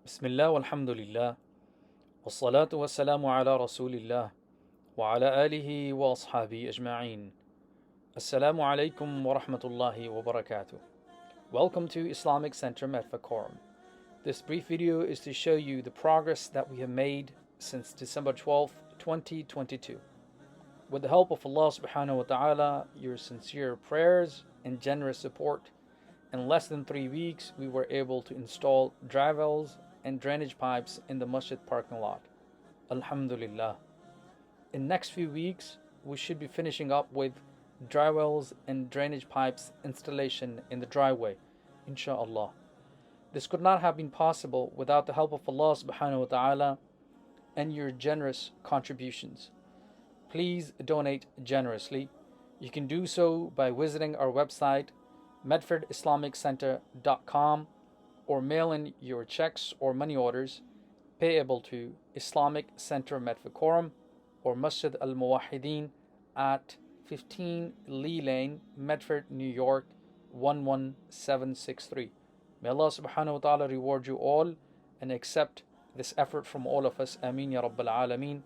Bismillah walhamdulillah wassalatu wassalamu ala rasulillah wa ala alihi wa ashabi ajma'in. Assalamu alaikum wa rahmatullahi wa barakatuh. Welcome to Islamic Center Medford-Coram. This brief video is to show you the progress that we have made since December 12th, 2022. With the help of Allah subhanahu wa ta'ala, your sincere prayers and generous support, in less than 3 weeks we were able to install dry wells and drainage pipes in the Masjid parking lot. Alhamdulillah. In next few weeks, we should be finishing up with dry wells and drainage pipes installation in the driveway, inshallah. This could not have been possible without the help of Allah subhanahu wa ta'ala and your generous contributions. Please donate generously. You can do so by visiting our website, medfordislamicCenter.com, or mail in your checks or money orders payable to Islamic Center Medford-Coram or Masjid al-Muwahhideen at 15 Lee Lane, Medford, New York 11763. May Allah subhanahu wa ta'ala reward you all and accept this effort from all of us. Ameen ya Rabbal Alameen.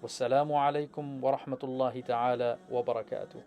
Wassalamu alaikum wa rahmatullahi ta'ala wa barakatuh.